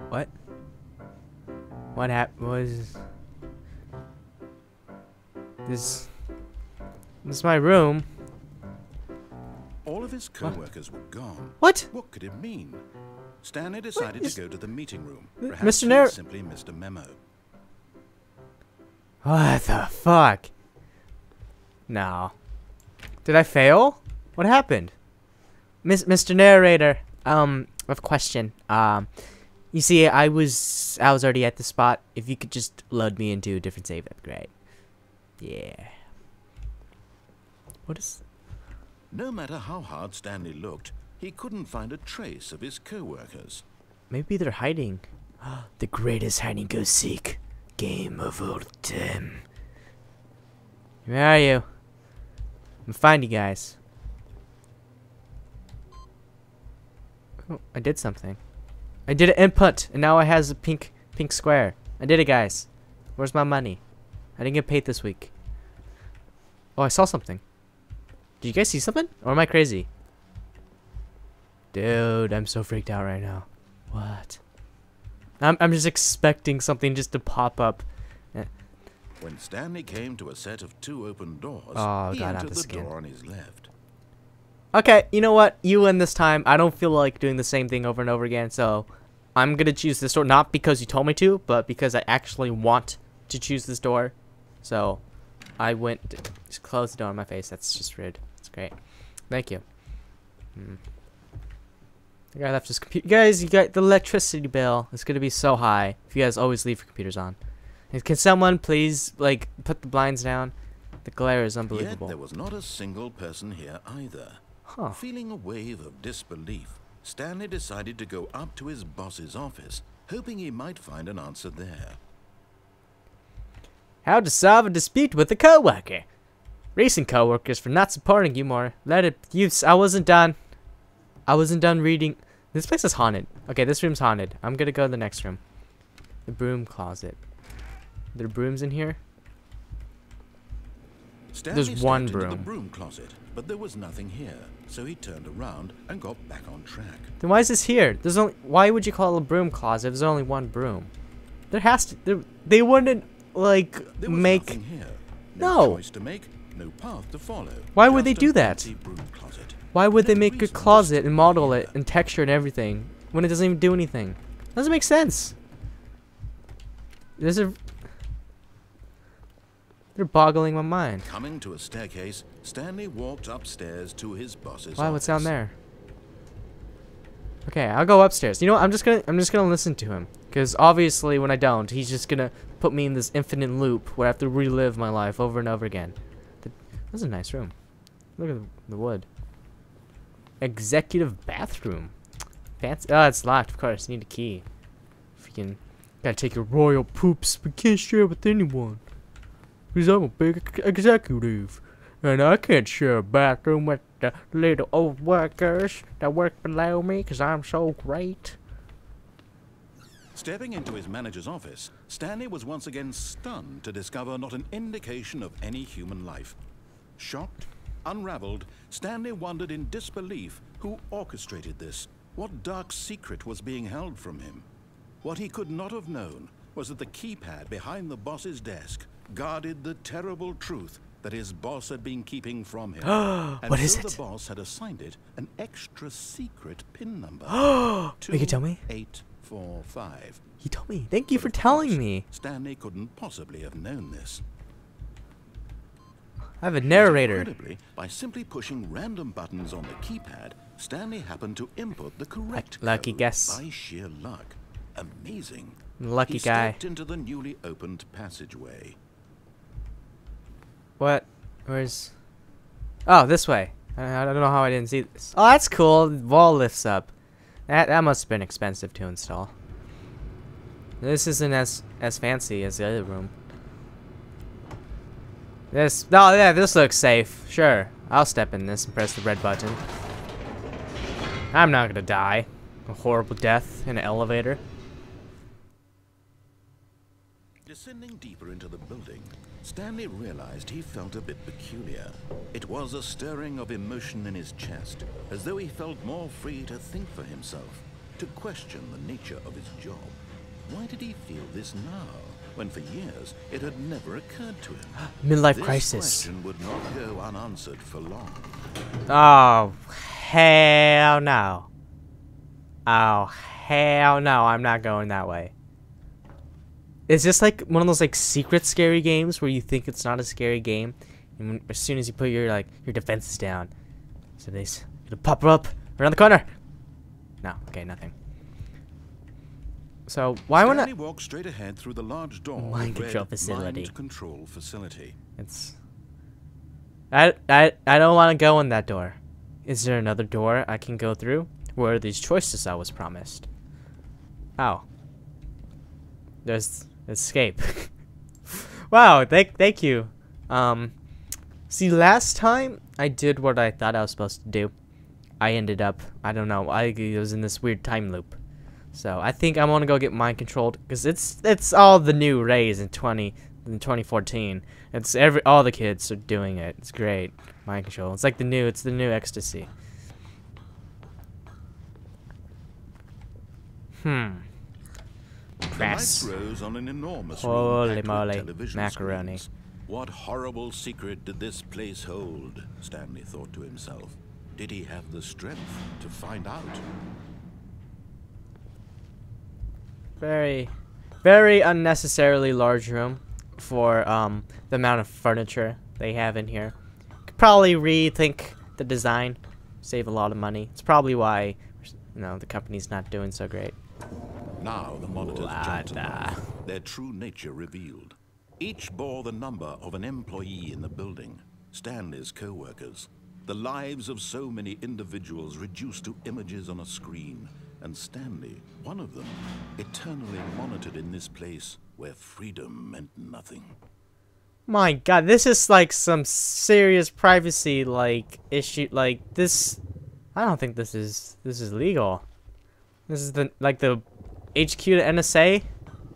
What? What happened? Was this? This is my room. All of his co-workers were gone. What? What could it mean? Stanley decided to go to the meeting room. Perhaps Mr. he Nair- simply missed a memo. What the fuck? No. Did I fail? What happened? Mr. Narrator, I have a question. You see, I was already at the spot. If you could just load me into a different save, that'd be great. Yeah. What is? No matter how hard Stanley looked, he couldn't find a trace of his co-workers. Maybe they're hiding. The greatest hiding go seek game of all time. Where are you? I'm finding you guys. Oh, I did something. I did an input, and now it has a pink square. I did it, guys. Where's my money? I didn't get paid this week. Oh, I saw something. Did you guys see something? Or am I crazy? Dude, I'm so freaked out right now. What? I'm just expecting something just to pop up. When Stanley came to a set of 2 open doors, Oh, he God, not entered this the again. door on his left. Okay, you know what? You win this time. I don't feel like doing the same thing over and over again, so I'm gonna choose this door. Not because you told me to, but because I actually want to choose this door. So I went, just close the door in my face. That's just rude. That's great. Thank you. The guy left his computer. Guys, you got the electricity bill. It's gonna be so high if you guys always leave your computers on. And can someone please, like, put the blinds down? The glare is unbelievable. Yet there was not a single person here either. Huh. Feeling a wave of disbelief, Stanley decided to go up to his boss's office, hoping he might find an answer there. How to solve a dispute with a coworker. Recent coworkers for not supporting you more. Let it use. I wasn't done reading. This place is haunted. Okay, this room's haunted. I'm gonna go to the next room. The broom closet. Are there brooms in here? Stanley There's one stepped into broom. the broom closet, but there was nothing here, so he turned around and got back on track. Then why is this here? There's only. Why would you call it a broom closet if there's only one broom? There has to. They wouldn't like There was make. nothing here. No. Choice to make, no path to follow. Why would they Just do an that? empty broom closet. Why would they No make a reason to closet stick and model here. it and texture and everything when it doesn't even do anything? Doesn't make sense. They're boggling my mind. Coming to a staircase, Stanley walked upstairs to his boss's Why? office. What's down there? Okay, I'll go upstairs. You know what? I'm just gonna listen to him, because obviously when I don't, he's just gonna put me in this infinite loop where I have to relive my life over and over again. That's a nice room. Look at the wood. Executive bathroom. Fancy. Oh, it's locked. Of course, need a key. Freaking gotta take your royal poops, but can't share it with anyone. Cause I'm a big executive, and I can't share a bathroom with the little old workers that work below me, cause I'm so great. Stepping into his manager's office, Stanley was once again stunned to discover not an indication of any human life. Shocked, unraveled, Stanley wondered in disbelief who orchestrated this, what dark secret was being held from him. What he could not have known was that the keypad behind the boss's desk guarded the terrible truth that his boss had been keeping from him. And What is so it? the boss had assigned it an extra secret PIN number. You can tell me? 2845. He told me. Thank you But for of telling course, me. Stanley couldn't possibly have known this. I have a narrator. Incredibly, by simply pushing random buttons on the keypad, Stanley happened to input the correct Lucky code guess. by sheer luck. Amazing. Lucky He guy. stepped into the newly opened passageway. What? Where's? Oh, this way. I don't know how I didn't see this. Oh, that's cool. The wall lifts up. That must have been expensive to install. This isn't as fancy as the other room. This. Oh yeah, this looks safe. Sure, I'll step in this and press the red button. I'm not gonna die a horrible death in an elevator. Descending deeper into the building, Stanley realized he felt a bit peculiar. It was a stirring of emotion in his chest, as though he felt more free to think for himself. to question the nature of his job. Why did he feel this now, when for years it had never occurred to him? Midlife This crisis. question would not go unanswered for long. Oh, hell no. Oh, hell no. I'm not going that way. It's just like one of those like secret scary games where you think it's not a scary game, and when, as soon as you put your defenses down, so it'll pop up around the corner. No, okay, nothing. So why would Stanley walked straight ahead through the large door. Mind control facility? Mind control facility. It's. I don't want to go in that door. Is there another door I can go through? Where are these choices I was promised? Oh. There's escape. Wow, thank you. See, last time I did what I thought I was supposed to do. I ended up, I don't know, I was in this weird time loop. So I think I'm gonna go get mind controlled because it's all the new rays in 2014. It's all the kids are doing it. It's great. Mind control. It's like the new ecstasy. Press. The lights rose on an enormous Holy room packed with moly, television macaroni. screens. What horrible secret did this place hold? Stanley thought to himself. Did he have the strength to find out? Very, very unnecessarily large room for the amount of furniture they have in here. Could probably rethink the design, save a lot of money. It's probably why, the company's not doing so great. Now the monitors jumped to life, their true nature revealed. Each bore the number of an employee in the building, Stanley's co-workers. The lives of so many individuals reduced to images on a screen, and Stanley, one of them, eternally monitored in this place where freedom meant nothing. My God, this is like some serious privacy issue. Like this, I don't think this is legal. This is the HQ to NSA.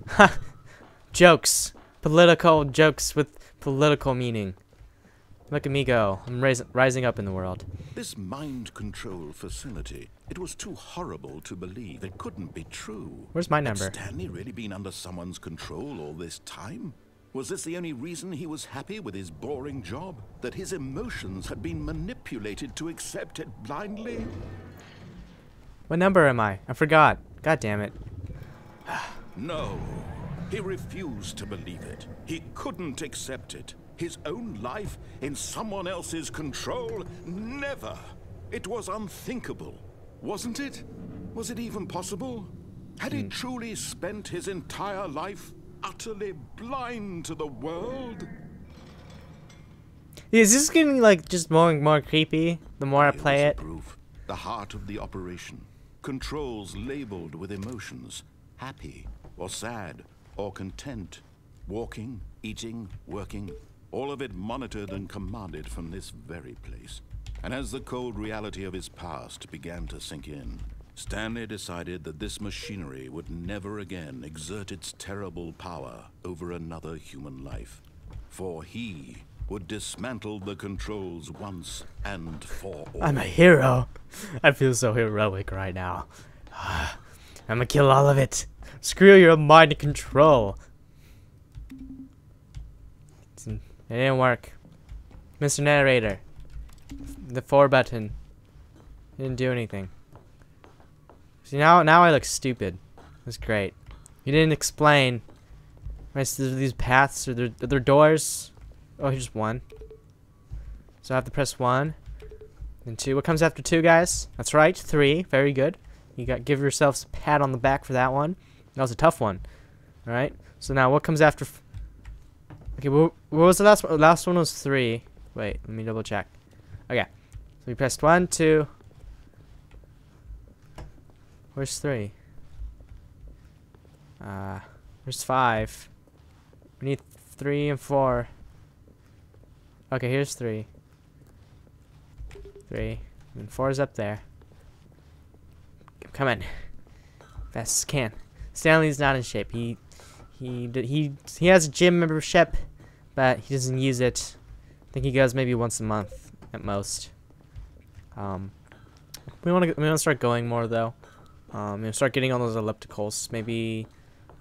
Ha, jokes, political jokes with political meaning. Look at me go. I'm rising up in the world. This mind control facility, it was too horrible to believe. It couldn't be true. Where's my number? Had Stanley really been under someone's control all this time? Was this the only reason he was happy with his boring job? That his emotions had been manipulated to accept it blindly? What number am I? I forgot. God damn it. No. He refused to believe it. He couldn't accept it. His own life in someone else's control? Never. It was unthinkable, wasn't it? Was it even possible? Had he truly spent his entire life utterly blind to the world? Is this getting just more and more creepy the more I play it? Proof. The heart of the operation. Controls labeled with emotions. Happy or sad or content. Walking, eating, working. All of it monitored and commanded from this very place. And as the cold reality of his past began to sink in, Stanley decided that this machinery would never again exert its terrible power over another human life. For he would dismantle the controls once and for all. I'm a hero. I feel so heroic right now. I'm gonna kill all of it. Screw your mind control. It didn't work. Mr. Narrator. The 4 button. Didn't do anything. See, now I look stupid. That's great. You didn't explain. These paths, are there doors? Oh, here's just 1. So I have to press 1. And 2. What comes after 2, guys? That's right, 3. Very good. Give yourselves a pat on the back for that one. That was a tough one. Alright. So now what comes after... Okay, what was the last one? The last one was 3. Wait, let me double check. Okay. So we pressed 1, 2. Where's 3? Where's 5? We need 3 and 4. Okay, here's 3. 3. And 4 is up there. Come on. Fast as can. Stanley's not in shape. He has a gym membership, but he doesn't use it. I think he goes maybe once a month at most. We want to start going more though. Start getting on those ellipticals. Maybe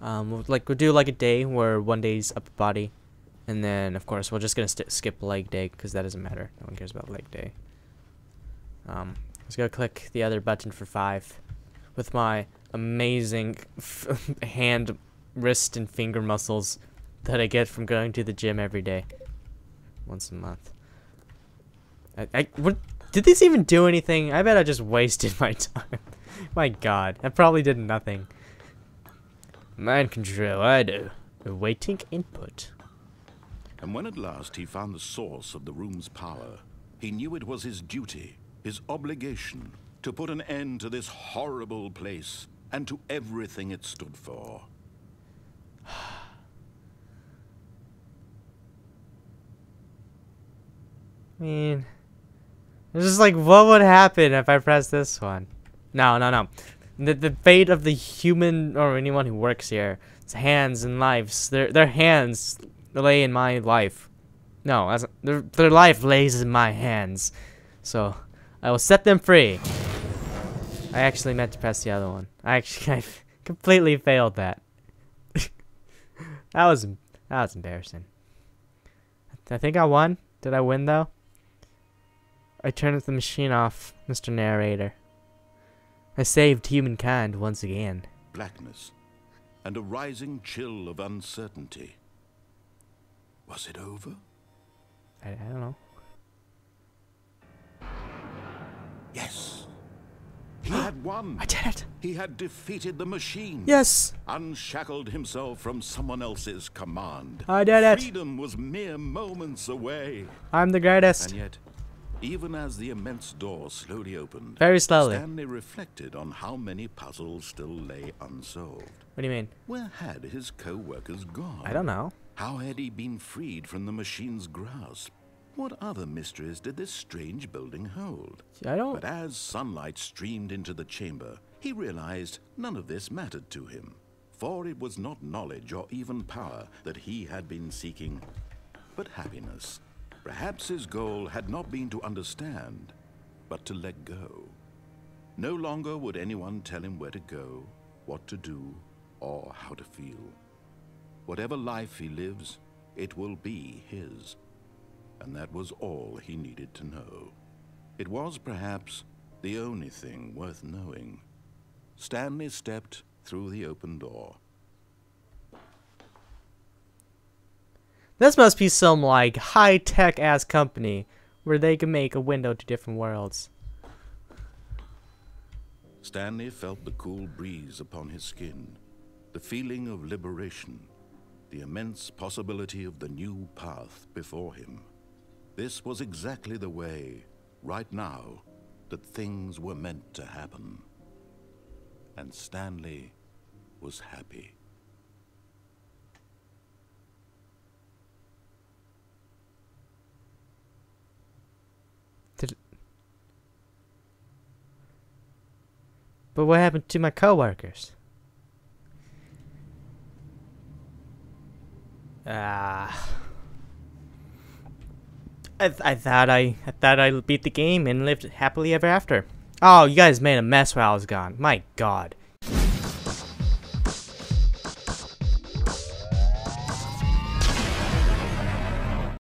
we'll do like a day where one day's upper body, and then of course we're just gonna skip leg day because that doesn't matter. No one cares about leg day. Let's go click the other button for 5 with my amazing hand, wrist, and finger muscles that I get from going to the gym every day, once a month. Did these even do anything? I bet I just wasted my time. My god, I probably did nothing. Mind control, I do. Awaiting input. And when at last he found the source of the room's power, he knew it was his duty, his obligation, to put an end to this horrible place and to everything it stood for. I mean, it's just like, what would happen if I press this one? No. The fate of the human or anyone who works here, its hands and lives, their hands lay in my life. No, their life lays in my hands. So, I will set them free. I actually meant to press the other one. I completely failed that. That was embarrassing. I think I won. Did I win though? I turned the machine off, Mr. Narrator. I saved humankind once again. Blackness and a rising chill of uncertainty. Was it over? I don't know. Yes. He had won. I did it. He had defeated the machine. Yes. Unshackled himself from someone else's command. I did it. Freedom was mere moments away. I'm the greatest. And yet, even as the immense door slowly opened, Very slowly. Stanley reflected on how many puzzles still lay unsolved. What do you mean? Where had his co-workers gone? I don't know. How had he been freed from the machine's grasp? What other mysteries did this strange building hold? I don't... But as sunlight streamed into the chamber, he realized none of this mattered to him. For it was not knowledge or even power that he had been seeking, but happiness. Perhaps his goal had not been to understand, but to let go. No longer would anyone tell him where to go, what to do, or how to feel. Whatever life he lives, it will be his. And that was all he needed to know. It was perhaps the only thing worth knowing. Stanley stepped through the open door. This must be some, like, high-tech ass company where they can make a window to different worlds. Stanley felt the cool breeze upon his skin, the feeling of liberation, the immense possibility of the new path before him. This was exactly the way, right now, that things were meant to happen. And Stanley was happy. But what happened to my coworkers? I thought I beat the game and lived happily ever after. Oh, you guys made a mess while I was gone. My god.